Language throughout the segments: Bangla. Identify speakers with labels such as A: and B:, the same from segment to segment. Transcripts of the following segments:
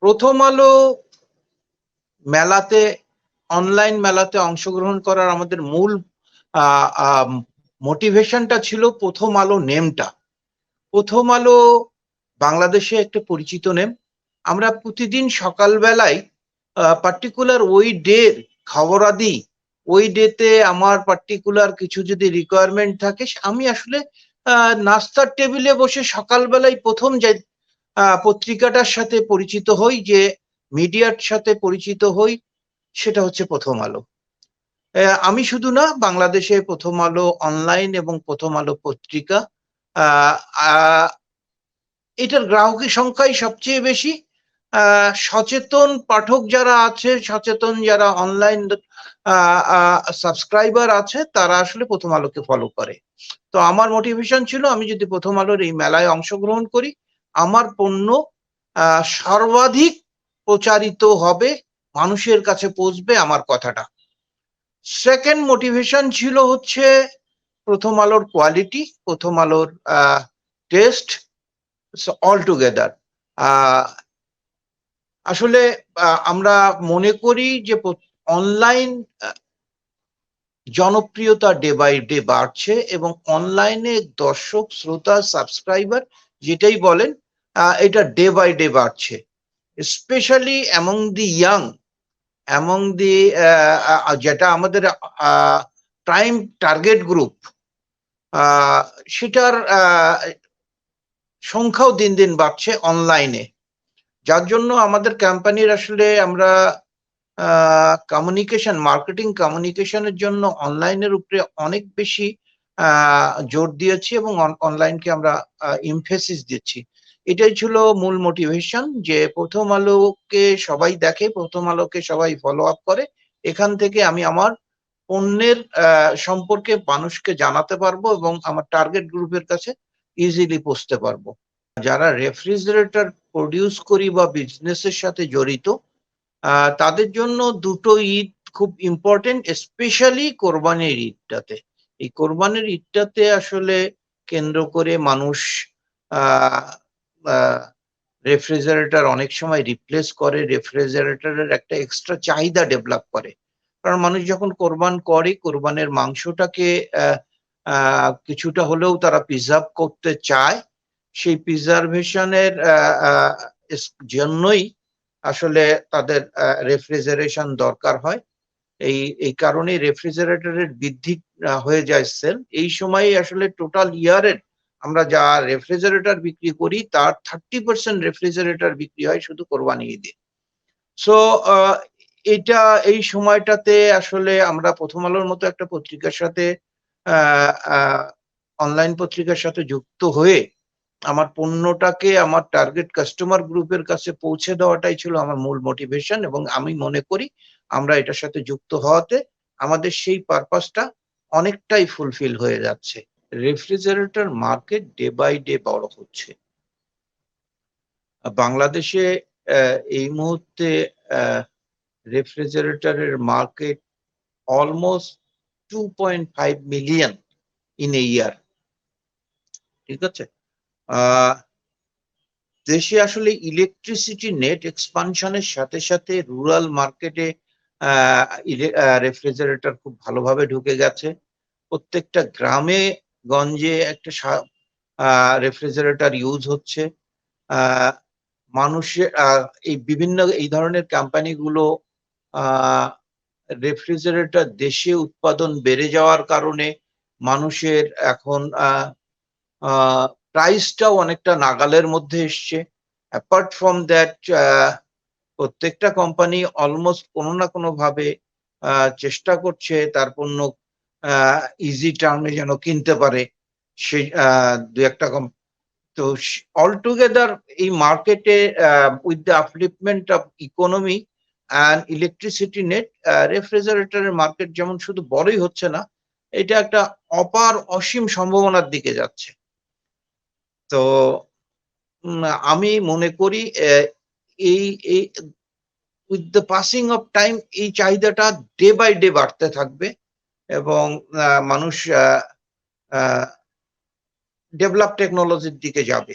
A: প্রথম আলো মেলাতে, অনলাইন মেলাতে অংশগ্রহণ করার আমাদের মূল মোটিভেশনটা ছিল প্রথম আলো নেমটা। প্রথম আলো বাংলাদেশে একটা পরিচিত নেম। আমরা প্রতিদিন সকালবেলায় পার্টিকুলার ওই ডের খবরাদি, ওই ডেতে আমার পার্টিকুলার কিছু যদি রিকোয়ারমেন্ট থাকে, আমি আসলে নাস্তার টেবিলে বসে সকালবেলায় প্রথম যে পত্রিকাটার সাথে পরিচিত হই, যে মিডিয়ার সাথে পরিচিত হই, সেটা হচ্ছে প্রথম আলো। আমি শুধু না, বাংলাদেশে প্রথম আলো অনলাইন এবং প্রথম আলো পত্রিকা, এটার গ্রাহকের সংখ্যাই সবচেয়ে বেশি। সচেতন পাঠক যারা আছে, সচেতন যারা অনলাইন সাবস্ক্রাইবার আছে, তারা আসলে প্রথম আলোকে ফলো করে। তো আমার মোটিভেশন ছিল, আমি যদি প্রথম আলোর এই মেলায় অংশগ্রহণ করি, আমার পণ্য সর্বাধিক প্রচারিত হবে, মানুষের কাছে পৌঁছবে আমার কথাটা। সেকেন্ড মোটিভেশন ছিল হচ্ছে প্রথম আলোর কোয়ালিটি, প্রথম আলোর টেস্ট, অল টুগেদার। আসলে আমরা মনে করি যে অনলাইন জনপ্রিয়তা ডে বাই ডে বাড়ছে, এবং অনলাইনে দর্শক, শ্রোতা, সাবস্ক্রাইবার যেটাই বলেন, এটা ডে বাই ডে বাড়ছে, specially among the young, among the যেটা আমাদের প্রাইম টার্গেট গ্রুপ, সেটার সংখ্যাও দিন দিন বাড়ছে অনলাইনে। যার জন্য আমাদের কোম্পানির আসলে আমরা কমিউনিকেশন, মার্কেটিং কমিউনিকেশনের জন্য অনলাইনের উপরে অনেক বেশি জোর দিয়েছি, এবং অনলাইনকে আমরা এমফেসিস দিচ্ছি। এটাই ছিল মূল মোটিভেশন, যে প্রথম আলোকে সবাই দেখে, প্রথম আলোকে সবাই ফলো আপ করে। এখান থেকে আমি আমার পণ্যের সম্পর্কে মানুষকে জানাতে পারবো, এবং আমার টার্গেট গ্রুপের কাছে ইজিলি পৌঁছতে পারবো। যারা রেফ্রিজারেটর প্রডিউস করি বা বিজনেসের সাথে জড়িত, তাদের জন্য দুটো ঈদ খুব ইম্পর্টেন্ট, স্পেশালি কোরবানির ঈদটাতে। এই কোরবানির ঈদটাতে আসলে কেন্দ্র করে মানুষ রেফ্রিজারেটর অনেক সময় রিপ্লেস করে, রেফ্রিজারেটরের একটা এক্সট্রা চাহিদা ডেভেলপ করে। কারণ মানুষ যখন কোরবান করে, কোরবানের মাংসটাকে কিছুটা হলেও তারা প্রিজার্ভ করতে চায়। সেই প্রিজার্ভেশনের জন্যই আসলে তাদের রেফ্রিজারেশন দরকার হয়। এই কারণে রেফ্রিজারেটরের বৃদ্ধি হয়ে যায় সেল। এই সময় আসলে টোটাল ইয়ারের আমরা যা রেফ্রিজারেটর বিক্রি করি, তার 30% রেফ্রিজারেটর বিক্রি হয় শুধু কোরবানি ঈদে। সো এটা, এই সময়টাতে আসলে আমরা প্রথম আলোর মতো একটা পত্রিকার সাথে, অনলাইন পত্রিকার সাথে যুক্ত হয়ে আমার পণ্যটাকে আমার টার্গেট কাস্টমার গ্রুপের কাছে পৌঁছে দেওয়াটাই ছিল আমার মূল মোটিভেশন, এবং আমি মনে করি আমরা এটার সাথে যুক্ত হওয়াতে আমাদের সেই পারপাসটা অনেকটাই ফুলফিল হয়ে যাচ্ছে। Refrigerator market day by day বড় হচ্ছে। বাংলাদেশে এই মুহূর্তে রেফ্রিজারেটরের market almost 2.5 million in a year. ঠিক আছে, দেশে আসলে ইলেকট্রিসিটি নেট এক্সপানশনের সাথে সাথে রুরাল মার্কেটে রেফ্রিজারেটর খুব ভালোভাবে ঢুকে গেছে। প্রত্যেকটা গ্রামে গঞ্জে একটা রেফ্রিজারেটর ইউজ হচ্ছে। মানুষের এই বিভিন্ন এই ধরনের কোম্পানিগুলো রেফ্রিজারেটর দেশে উৎপাদন বেড়ে যাওয়ার কারণে মানুষের এখন প্রাইসটাও অনেকটা নাগালের মধ্যে এসছে। অ্যাপার্ট ফ্রম দ্যাট, প্রত্যেকটা কোম্পানি অলমোস্ট কোনো না কোনো ভাবে চেষ্টা করছে তার পণ্য ইজি টার্মে যেন কিনতে পারে, সেই দু একটা তো অল টুগেদার এই মার্কেটে with the upliftment of economy and electricity net, রেফ্রিজারেটরের মার্কেট যেমন শুধু বড়ই হচ্ছে না, এটা একটা অপার অসীম সম্ভাবনার দিকে যাচ্ছে। তো আমি মনে করি এই with the passing of time এই চাহিদাটা ডে বাই ডে বাড়তে থাকবে, এবং মানুষ ডেভেলপ টেকনোলজির দিকে যাবে।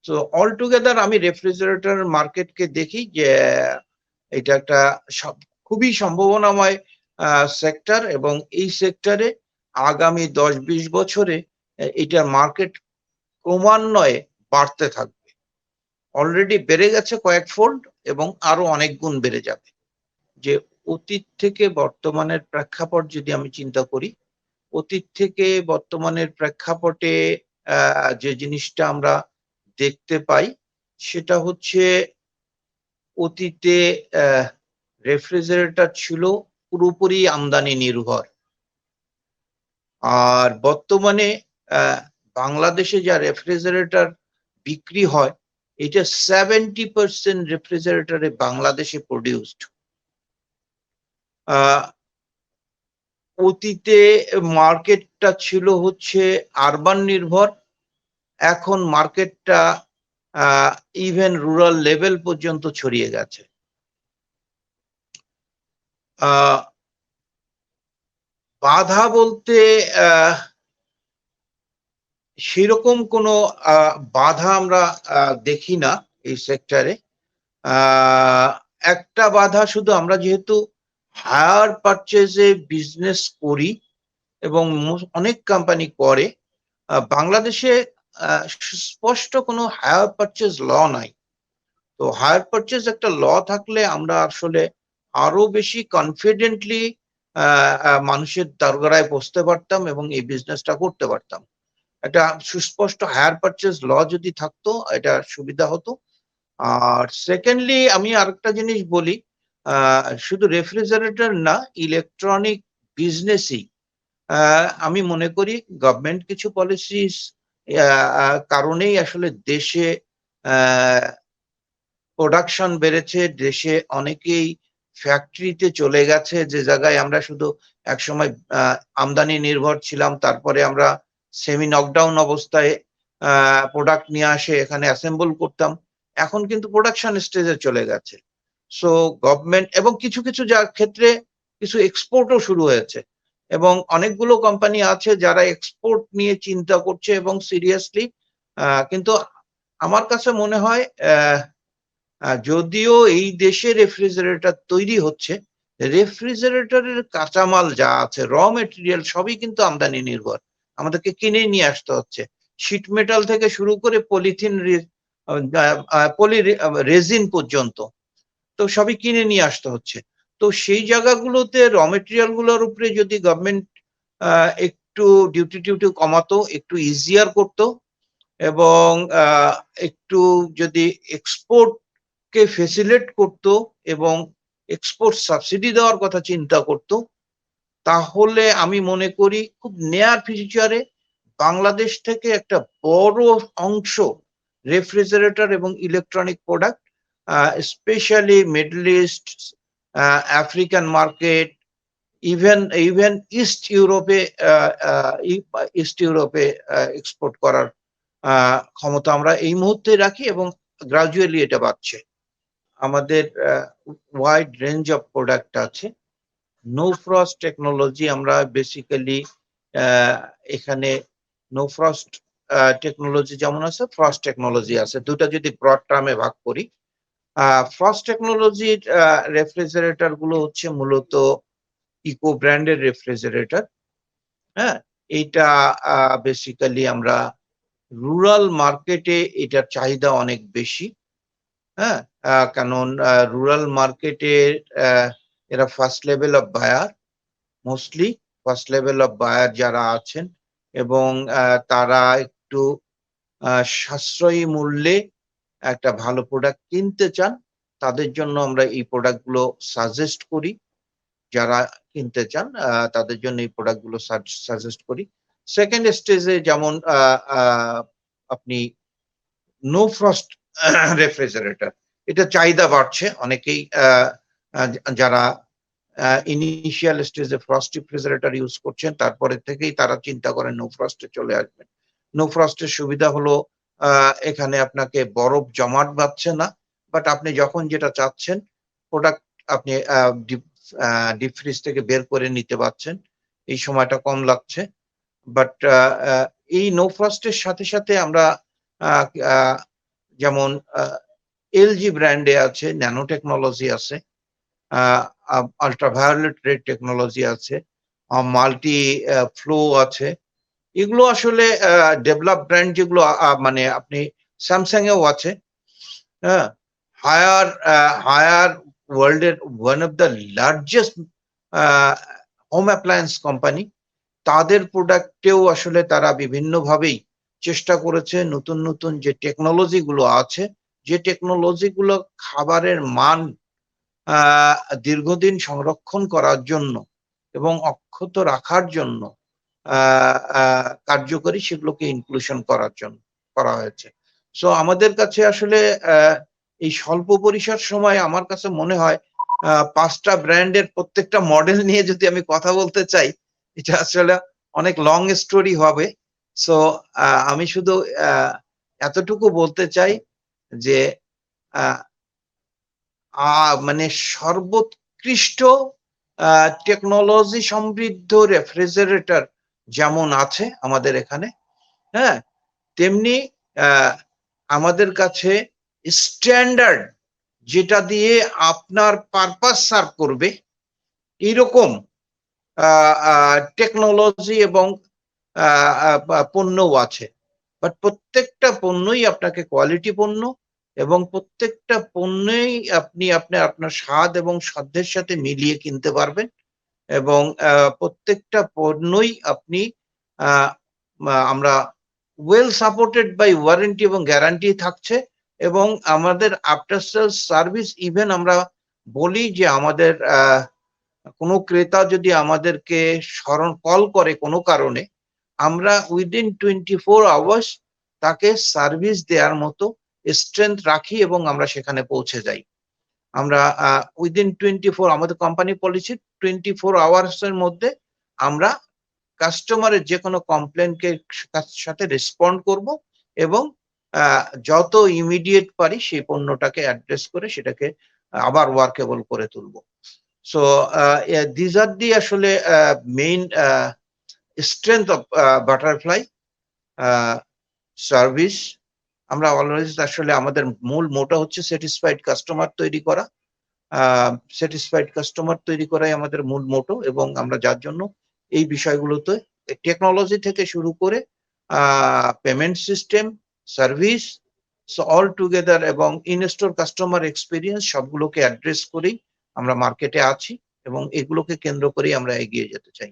A: সো অল টুগেদার আমি রেফ্রিজারেটর মার্কেটকে দেখি যে এটা একটা খুবই সম্ভাবনাময় সেক্টর, এবং এই সেক্টরে আগামী 10-20 বছরে এটার মার্কেট ক্রমান্বয়ে বাড়তে থাকবে। অলরেডি বেড়ে গেছে কয়েক ফোল্ড এবং আরো অনেক গুণ বেড়ে যাবে। যে অতীত থেকে বর্তমানের প্রেক্ষাপট যদি আমি চিন্তা করি, অতীত থেকে বর্তমানের প্রেক্ষাপটে যে জিনিসটা আমরা দেখতে পাই সেটা হচ্ছে অতীতে রেফ্রিজারেটর ছিল পুরোপুরি আমদানি নির্ভর। আর বর্তমানে বাংলাদেশে যা রেফ্রিজারেটর বিক্রি হয় এটা 70% রেফ্রিজারেটরে বাংলাদেশে প্রডিউসড। অতীতে মার্কেটটা ছিল হচ্ছে আরবান নির্ভর, এখন মার্কেটটা ইভেন রুরাল লেভেল পর্যন্ত ছড়িয়ে গেছে। বাধা বলতে সেরকম কোনো বাধা আমরা দেখি না এই সেক্টরে। একটা বাধা শুধু, আমরা যেহেতু হায়ার পারচেজে বিজনেস করি এবং অনেক কোম্পানি করে, বাংলাদেশে স্পষ্ট কোনো হায়ার পারচেজ ল নাই। তো হায়ার পারচেজ একটা ল থাকলে আমরা আসলে আরো বেশি কনফিডেন্টলি মানুষের দরগায় বসতে পারতাম এবং এই বিজনেসটা করতে পারতাম। একটা সুস্পষ্ট হায়ার পারচেজ ল যদি থাকতো এটা সুবিধা হতো। আর সেকেন্ডলি আমি আরেকটা জিনিস বলি, শুধু রেফ্রিজারেটর না, ইলেকট্রনিক বিজনেসই আমি মনে করি গভর্নমেন্ট কিছু পলিসিস কারণেই আসলে দেশে প্রোডাকশন বেড়েছে, দেশে অনেকেই ফ্যাক্টরিতে চলে গেছে, যে জায়গায় আমরা শুধু একসময় আমদানি নির্ভর ছিলাম, তারপরে আমরা সেমি নকডাউন অবস্থায় প্রোডাক্ট নিয়ে আসে এখানে অ্যাসেম্বল করতাম, এখন কিন্তু প্রোডাকশন স্টেজে চলে গেছে। সো গভর্নমেন্ট এবং কিছু কিছু ক্ষেত্রে কিছু এক্সপোর্টও শুরু হয়েছে, এবং অনেকগুলো কোম্পানি আছে যারা এক্সপোর্ট নিয়ে চিন্তা করছে এবং সিরিয়াসলি। কিন্তু আমার কাছে মনে হয় যদিও এই দেশে রেফ্রিজারেটর তৈরি হচ্ছে, রেফ্রিজারেটরের কাঁচামাল যা আছে, র মেটেরিয়াল সবই কিন্তু আমদানি নির্ভর, আমাদেরকে কিনে নিয়ে আসতে হচ্ছে। শীট মেটাল থেকে শুরু করে পলিথিন, পলি রেজিন পর্যন্ত, তো সবই কিনে নিয়ে আসতে হচ্ছে। তো সেই জায়গাগুলোতে র মেটেরিয়াল গুলোর উপরে যদি গভর্নমেন্ট একটু ডিউটি কমাতো, একটু ইজিয়ার করতো, এবং একটু যদি এক্সপোর্ট কে ফেসিলিটেট করতো এবং এক্সপোর্ট সাবসিডি দেওয়ার কথা চিন্তা করতো, তাহলে আমি মনে করি খুব নিয়ার ফিউচারে বাংলাদেশ থেকে একটা বড় অংশ রেফ্রিজারেটর এবং electronic product, specially middle east, African market, even east ইউরোপে এক্সপোর্ট করার ক্ষমতা আমরা এই মুহূর্তে রাখি, এবং গ্রাজুয়ালি এটা বাড়ছে। আমাদের ওয়াইড রেঞ্জ অফ প্রোডাক্ট আছে। নো ফ্রস্ট টেকনোলজি আমরা বেসিক্যালি এখানে নো ফ্রস্ট টেকনোলজি যেমন আছে, ফ্রস্ট টেকনোলজি আছে, দুটা যদি ব্রড টার্মে ভাগ করি। ফ্রস্ট টেকনোলজির রেফ্রিজারেটর গুলো হচ্ছে মূলত ইকো ব্র্যান্ডের রেফ্রিজারেটর। হ্যাঁ, এইটা বেসিক্যালি আমরা রুরাল মার্কেটে এটার চাহিদা অনেক বেশি। হ্যাঁ, কারণ রুরাল মার্কেটে এরা first level of buyer, mostly first level of buyer যারা আছেন, এবং তারা একটু সাশ্রয়ী মূল্যে একটা ভালো প্রোডাক্ট কিনতে চান, তাদের জন্য আমরা এই প্রোডাক্ট গুলো সাজেস্ট করি। যারা কিনতে চান তাদের জন্য এই প্রোডাক্ট গুলো সাজেস্ট করি। সেকেন্ড স্টেজে যেমন আপনি নো ফ্রস্ট রেফ্রিজারেটর, এটা চাহিদা বাড়ছে, অনেকেই যারা ইনিশিয়াল স্টেজে ফ্রস্ট রেফ্রিজারেটর ইউজ করছেন, তারপরে থেকেই তারা চিন্তা করেন নো ফ্রস্টে চলে আসবেন। নো ফ্রস্টের সুবিধা হলো এখানে আপনাকে বরফ জমাট বাঁধছে না, বাট আপনি যখন যেটা চাচ্ছেন প্রোডাক্ট আপনি ডিপ ফ্রিজ থেকে বের করে নিতে পারছেন, এই সময়টা কম লাগছে। বাট এই নো ফ্রস্টের সাথে সাথে আমরা যেমন এলজি ব্র্যান্ডে আছে, ন্যানো টেকনোলজি আছে, আল্ট্রাভায়োলেট রে টেকনোলজি আছে, মাল্টি ফ্লো আছে। এগুলো আসলে ডেভেলপ ব্র্যান্ড, যেগুলো মানে আপনি স্যামসাং এও আছে। হ্যাঁ, হায়ার ওয়ার্ল্ডের one of the largest home appliance company, তাদের প্রোডাক্টেও আসলে তারা বিভিন্নভাবেই চেষ্টা করেছে নতুন নতুন যে টেকনোলজি গুলো আছে, যে টেকনোলজি গুলো খাবারের মান দীর্ঘদিন সংরক্ষণ করার জন্য এবং অক্ষত রাখার জন্য কার্যকরী, সেগুলোকে ইনক্লুশন করার জন্য করা হয়েছে। সো আমাদের কাছে আসলে এই স্বল্প পরিসর সময় আমার কাছে মনে হয় ৫ টা ব্র্যান্ডের প্রত্যেকটা মডেল নিয়ে যদি আমি কথা বলতে চাই, এটা আসলে অনেক লং স্টোরি হবে। সো আমি শুধু এতটুকু বলতে চাই যে আ মানে সর্বোৎকৃষ্ট টেকনোলজি সমৃদ্ধ রেফ্রিজারেটর যেমন আছে আমাদের এখানে, হ্যাঁ? তেমনি আ আমাদের কাছে স্ট্যান্ডার্ড, যেটা দিয়ে আপনার পারপাস সার্ভ করবে, এরকম আ আ টেকনোলজি এবং আ পণ্যও আছে। বাট প্রত্যেকটা পণ্যই আপনাকে কোয়ালিটি পণ্য, এবং প্রত্যেকটা পণ্যেই আপনি আপনার স্বাদ এবং সাধ্যের সাথে মিলিয়ে কিনতে পারবেন, এবং প্রত্যেকটা পণ্যই আপনি আ আমরা ওয়েল সাপোর্টেড বাই ওয়ারেন্টি এবং গ্যারান্টি থাকছে, এবং আমাদের আফটার সেলস সার্ভিস, ইভেন আমরা বলি যে আমাদের কোনো ক্রেতা যদি আমাদেরকে কল করে কোনো কারণে, আমরা উইদিন 24 আওয়ার্স তাকে সার্ভিস দেয়ার মতো স্ট্রেংথ রাখি এবং আমরা সেখানে পৌঁছে যাই। আমরা উইদিন 24, আমাদের কোম্পানি পলিসি 24 আওয়ার্স এর মধ্যে আমরা কাস্টমারের যেকোনো কমপ্লেইনকে সাথে রেসপন্ড করব, এবং যত ইমিডিয়েট পারি সেই পণ্যটাকে অ্যাড্রেস করে সেটাকে আবার ওয়ার্কেবল করে তুলব। সো these are the আসলে main strength of butterfly service. আমরা অলওয়েজ আসলে আমাদের মূল মোটো হচ্ছে স্যাটিসফাইড কাস্টমার তৈরি করা। স্যাটিসফাইড কাস্টমার তৈরি করাই আমাদের মূল মোটো, এবং আমরা যার জন্য এই বিষয়গুলোতে টেকনোলজি থেকে শুরু করে payment system, service, so all together, এবং ইন স্টোর কাস্টমার এক্সপেরিয়েন্স সবগুলোকে অ্যাড্রেস করেই আমরা মার্কেটে আছি, এবং এগুলোকে কেন্দ্র করেই আমরা এগিয়ে যেতে চাই।